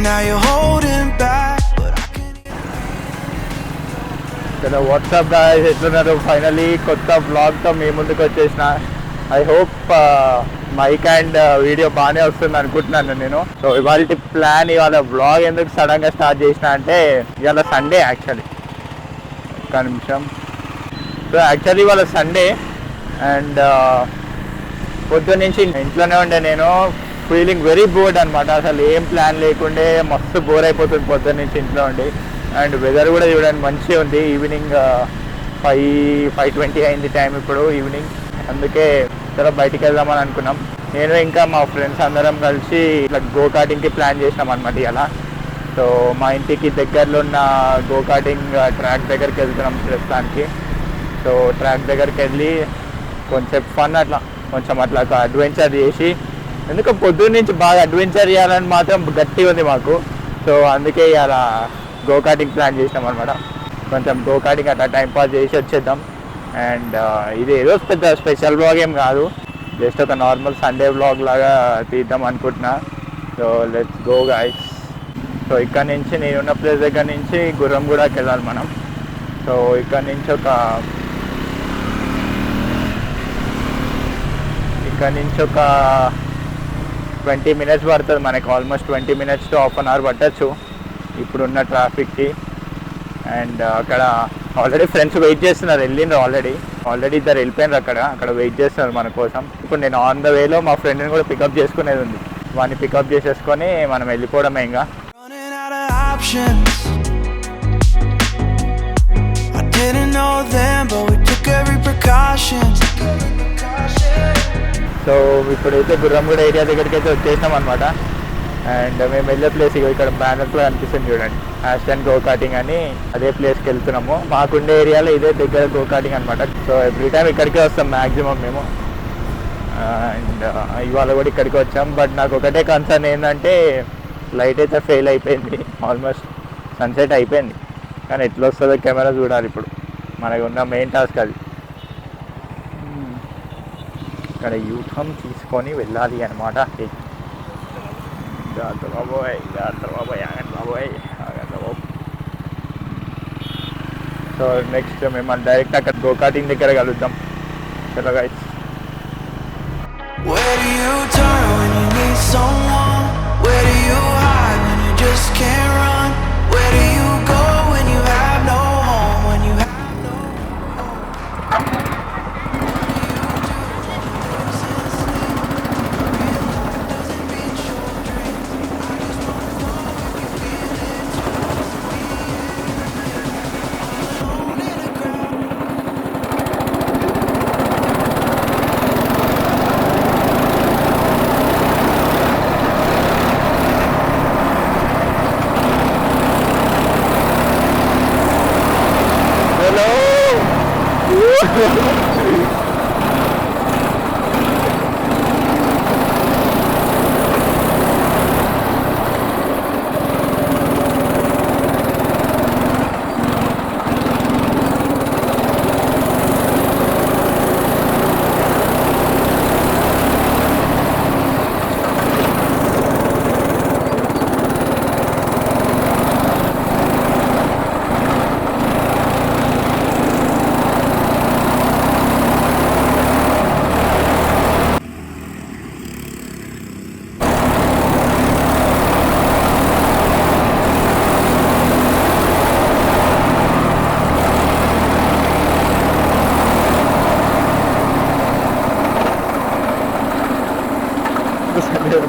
now you're holding back, but I can. What's up guys, ఎట్లున్నారు? Finally కొత్త బ్లాగ్తో మీ ముందుకు వచ్చేసిన. I hope mic and video బాగానే వస్తుంది అనుకుంటున్నాను నేను. సో ఇవాళ ప్లాన్, ఇవాళ బ్లాగ్ ఎందుకు సడన్గా స్టార్ట్ చేసిన అంటే ఇవాళ సండే యాక్చువల్లీ. ఒక్క నిమిషం. సో యాక్చువల్లీ ఇవాళ సండే అండ్ పొద్దున్న నుంచి ఇంట్లోనే ఉండే నేను. ఫీలింగ్ వెరీ బోర్డ్ అనమాట. అసలు ఏం ప్లాన్ లేకుండే మస్తు బోర్ అయిపోతుంది పొద్దున్న నుంచి ఇంట్లో ఉండి. అండ్ వెదర్ కూడా చూడండి మంచిగా ఉంది. ఈవినింగ్ 5:20 అయింది టైం ఇప్పుడు ఈవినింగ్. అందుకే చాలా బయటికి వెళ్దామని అనుకున్నాం. నేను ఇంకా మా ఫ్రెండ్స్ అందరం కలిసి ఇట్లా గోకాటింగ్కి ప్లాన్ చేసినాం అనమాట ఇలా. సో మా ఇంటికి దగ్గరలో ఉన్న గోకాటింగ్ ట్రాక్ దగ్గరికి వెళ్తున్నాం ప్రస్తుతానికి. సో ట్రాక్ దగ్గరికి వెళ్ళి కొంచెం ఫన్ కొంచెం అట్లా అడ్వెంచర్ చేసి, ఎందుకు పొద్దున్న నుంచి బాగా అడ్వెంచర్ చేయాలని మాత్రం గట్టిగా ఉంది మాకు. సో అందుకే ఇలా గోకాటింగ్ ప్లాన్ చేసినాం అనమాట. కొంచెం గోకాటింగ్ అట్లా టైంపాస్ చేసి వచ్చేద్దాం. అండ్ ఇది ఏదో పెద్ద స్పెషల్ బ్లాగ్ ఏం కాదు, జస్ట్ ఒక నార్మల్ సండే బ్లాగ్ లాగా తీద్దాం అనుకుంటున్నా. So let's go guys. So ఇక్కడ నుంచి నేనున్న ప్లేస్ దగ్గర నుంచి గుర్రంగూడకి వెళ్ళాలి మనం. సో ఇక్కడ నుంచి ఒక 20 minutes పడుతుంది మనకి. ఆల్మోస్ట్ 20 minutes to ½ hour పట్టచ్చు ఇప్పుడున్న ట్రాఫిక్కి. అండ్ అక్కడ ఆల్రెడీ ఫ్రెండ్స్ వెయిట్ చేస్తున్నారు, వెళ్ళిండ్రు ఆల్రెడీ ఇద్దరు వెళ్ళిపోయినారు అక్కడ వెయిట్ చేస్తున్నారు మన కోసం. ఇప్పుడు నేను ఆన్ ద వేలో మా ఫ్రెండ్ని కూడా పికప్ చేసుకునేది ఉంది. వాడిని పికప్ చేసేసుకొని మనం వెళ్ళిపోవడమే ఇంకా. సో ఇప్పుడైతే గుర్రంగూడ ఏరియా దగ్గరికి అయితే వచ్చేసాం అనమాట. అండ్ మేము వెళ్ళే ప్లేస్ ఇక్కడ బ్యానర్స్లో కనిపిస్తుంది చూడండి, హ్యాష్టాగ్ గోకాటింగ్ అని. అదే ప్లేస్కి వెళ్తున్నాము. మాకుండే ఏరియాలో ఇదే దగ్గర గోకాటింగ్ అనమాట. సో ఎవ్రీ టైం ఇక్కడికే వస్తాం మ్యాక్సిమం మేము. అండ్ ఇవాళ కూడా ఇక్కడికి వచ్చాం. బట్ నాకు ఒకటే కన్సర్న్ ఏంటంటే లైట్ అయితే ఫెయిల్ అయిపోయింది. ఆల్మోస్ట్ సన్సెట్ అయిపోయింది, కానీ ఎట్లా వస్తుందో కెమెరా చూడాలి ఇప్పుడు. మనకు ఉన్న మెయిన్ టాస్క్ అది. ఇక్కడ యూటర్న్ తీసుకొని వెళ్ళాలి అనమాట. జాగ్రత్త బాబోయ్, ఆగండి బాబోయ్. సో నెక్స్ట్ మేము డైరెక్ట్ అక్కడ గోకాటింగ్ దగ్గర కలుద్దాం. చలో guys. Where do you turn when you need someone? Where do you hide when you just can't run? Where do you go when you have no home? When you have no home?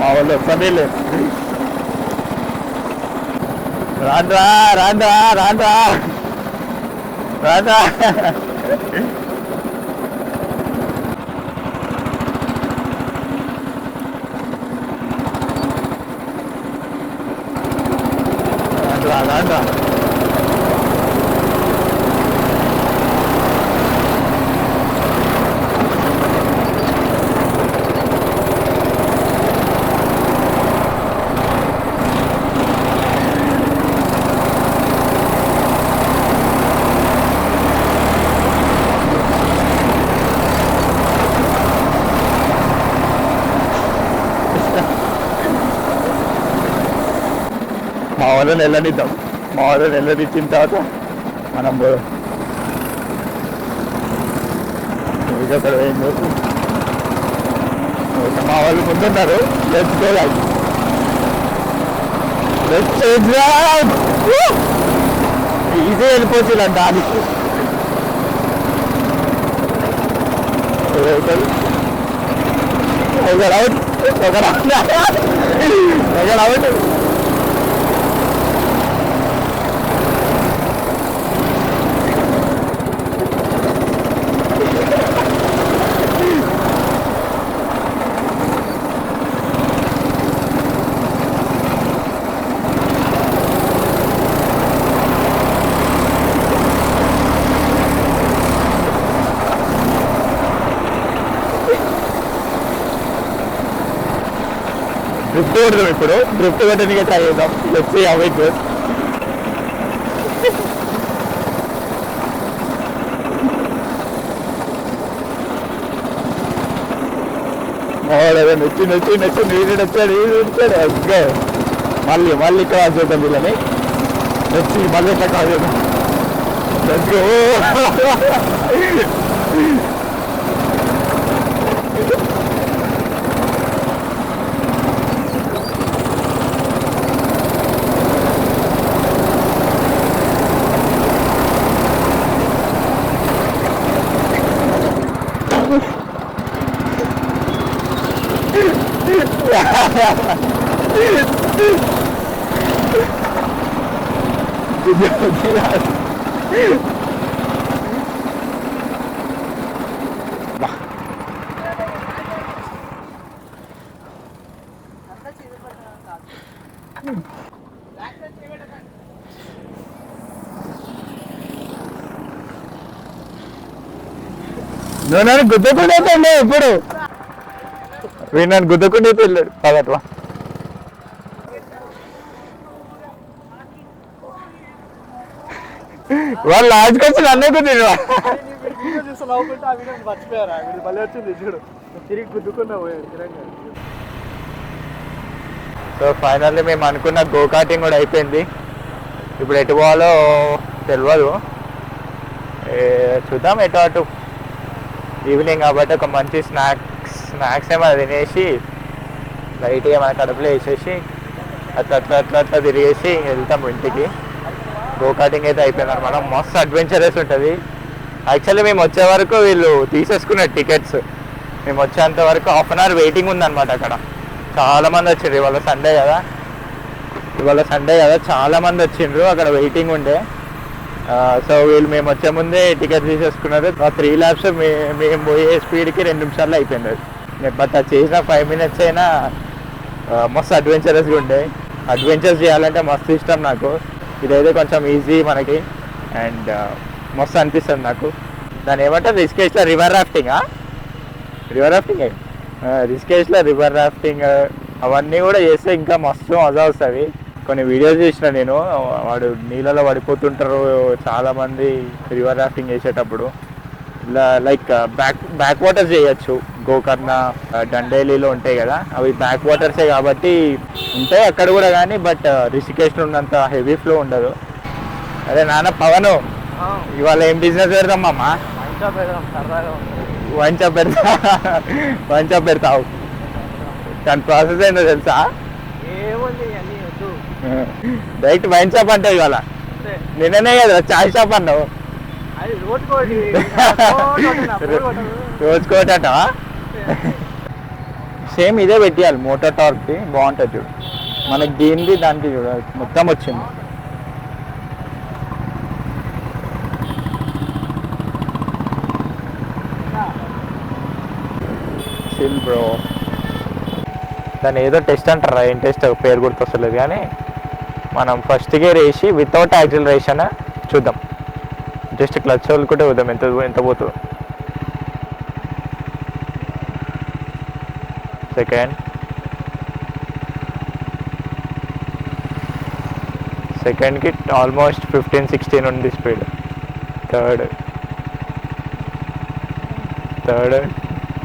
మా వాళ్ళు వస్తానే లేదు. రాండ్రా రాండ్రా రాండ్రా రాండ్రా. రాండ్రా. వాళ్ళని వెళ్ళనిద్దాం. మా వాళ్ళని వెళ్ళనిచ్చిన తర్వాత మనం అక్కడ మా వాళ్ళు ముందున్నారు. లెట్స్ గో లైక్ ఇదే వెళ్ళిపోవచ్చు ఇలా దానికి. అవుట్ డ్రిఫ్ట్ కొడదాం. ఇప్పుడు డ్రిఫ్ట్ కొట్టడానికి ట్రై చేద్దాం. Let's see how it goes. నచ్చి నీరు వచ్చాడు. ఓకే, మళ్ళీ క్రాస్ చేద్దాం వీళ్ళని. వచ్చి మళ్ళీ ఎట్లా క్రాస్ చేద్దాం. Let's go. నన్ను గుద్దకుండా వెళ్ళాడు. ఎప్పుడు నన్ను గుద్దకుండా వెళ్ళాడు. పదట్లా వాళ్ళు లాస్ట్కి వచ్చి నన్నే కుదిరు. సో ఫైనల్లీ మేము అనుకున్న గో కార్టింగ్ కూడా అయిపోయింది. ఇప్పుడు ఎటు పోవాలో తెలియదు. చూద్దాం ఎటు అటు. ఈవినింగ్ కాబట్టి ఒక మంచి స్నాక్స్ ఏమైనా తినేసి లైట్గా మన కడుపులో వేసేసి అట్లా తిరిగేసి వెళ్తాం ఇంటికి. గో కార్టింగ్ అయితే అయిపోయింది అనమాట. మస్తు అడ్వెంచరస్ ఉంటుంది. యాక్చువల్లీ మేము వచ్చే వరకు వీళ్ళు తీసేసుకున్నారు టికెట్స్. మేము వచ్చేంత వరకు హాఫ్ అన్ అవర్ వెయిటింగ్ ఉందన్నమాట అక్కడ. చాలామంది వచ్చిండ్రు. ఇవాళ సండే కదా చాలామంది వచ్చిండ్రు. అక్కడ వెయిటింగ్ ఉండే. సో వీళ్ళు మేము వచ్చే ముందే టికెట్ తీసేసుకున్నారు. 3 laps మేము పోయే స్పీడ్కి 2 నిమిషాల్లో అయిపోయింది. బట్ అది చేసిన 5 minutes అయినా మస్తు అడ్వెంచరస్గా ఉండే. అడ్వెంచర్స్ చేయాలంటే మస్తు ఇష్టం నాకు. ఇదైతే కొంచెం ఈజీ మనకి అండ్ మస్తు అనిపిస్తుంది నాకు. దాన్ని ఏమంటారు రిషికేష్లో రివర్ రాఫ్టింగ్ రిషికేష్లో రివర్ రాఫ్టింగ్ అవన్నీ కూడా చేస్తే ఇంకా మస్తు మజా వస్తుంది. కొన్ని వీడియోస్ చూసిన నేను. వాడు నీళ్ళలో పడిపోతుంటారు చాలామంది రివర్ రాఫ్టింగ్ చేసేటప్పుడు. ఇలా లైక్ బ్యాక్ వాటర్స్ చేయొచ్చు. గోకర్ణ, దండేలిలో ఉంటాయి కదా, అవి బ్యాక్ వాటర్సే కాబట్టి ఉంటాయి అక్కడ కూడా. కానీ బట్ రిషికేష్లో ఉన్నంత హెవీ ఫ్లో ఉండదు. అరే నాన్న పవను, ఇవాళ ఏం బిజినెస్ పెడదాం అమ్మ? వైన్ షాప్ పెడతావు. దాని ప్రాసెస్ ఏంటో తెలుసా? డైరెక్ట్ వైన్ షాప్ అంటే ఇవాళ నిన్ననే కదా చాయ్ షాప్ అన్నావు. రోజుకోట సేమ్ ఇదే పెట్టేయాలి. మోటార్ టార్క్ది బాగుంటుంది చూడు. మనకి దీనిది దానికి చూడ మొత్తం వచ్చింది. Chill bro. దాన్ని ఏదో టెస్ట్ అంటారా, ఏం టెస్ట్ పేరు గుర్తొస్తలేదు. కానీ మనం ఫస్ట్ గేర్ వేసి వితౌట్ యాక్సిలరేషన్ చూద్దాం. జస్ట్ క్లచ్ వదులుకుంటే చూద్దాం ఎంత పోతుందో. సెకండ్కి ఆల్మోస్ట్ 15-16 ఉంది స్పీడ్. థర్డ్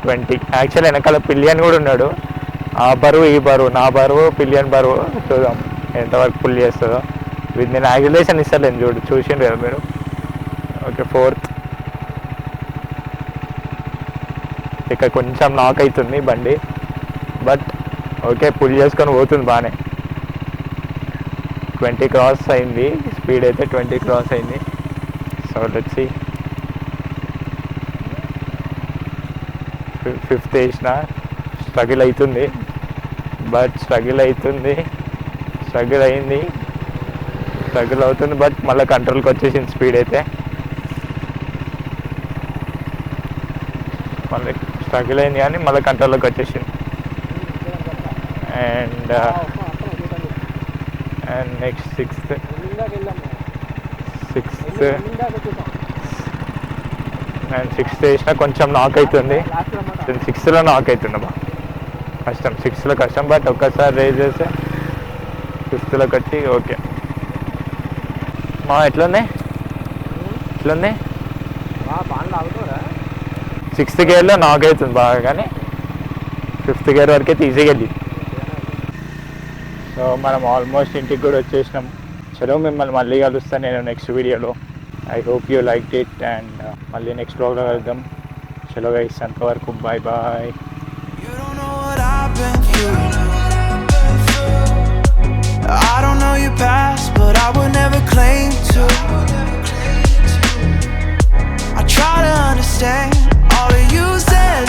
20. యాక్చువల్ వెనకాల పిలియన్ కూడా ఉన్నాడు. ఆ బరువు ఈ బరువు, నా బరువు పిలియన్ బరువు చూద్దాం. ఎంతవరకు పుల్ చేస్తుందో. ఇది నేను యాక్సిలేషన్ ఇస్తలేను, చూసిండ్రు కదా మీరు. Okay, 4th. ఇక్కడ కొంచెం నాక్ అవుతుంది బండి, బట్ ఓకే పుల్ చేసుకొని పోతుంది బాగానే. 20 క్రాస్ అయింది, స్పీడ్ అయితే 20 క్రాస్ అయింది. So let's see. 5th వేసిన, స్ట్రగుల్ అవుతుంది, బట్ స్ట్రగుల్ అవుతుంది, బట్ మళ్ళీ కంట్రోల్కి వచ్చేసింది స్పీడ్ అయితే. మళ్ళీ స్ట్రగుల్ అయింది కానీ మళ్ళీ కంట్రోల్లోకి వచ్చేసింది. And next 6th and 6th వేసినా కొంచెం నాక్ అవుతుంది. 6thలో నాక్ అవుతుందమ్మా, కష్టం. 6thలో కష్టం, బట్ ఒక్కసారి రేజ్ చేస్తే 5thలో కట్టి ఓకే. మా ఎట్లుంది 6th గేర్లో నాక్ అవుతుంది బాగా, కానీ 5th గేర్ వరకే ఈజీగా వెళ్ళింది. సో మనం ఆల్మోస్ట్ ఇంటికి కూడా వచ్చేసినాం. చలో మిమ్మల్ని మళ్ళీ కలుస్తాను నేను నెక్స్ట్ వీడియోలో. I hope you like it, and మళ్ళీ నెక్స్ట్ బ్లాగ్లో కలుద్దాం. చలో గైస్, అంతవరకు bye bye. You don't know what I've been through. I don't know your past, but I would never claim to. I try to understand all of you said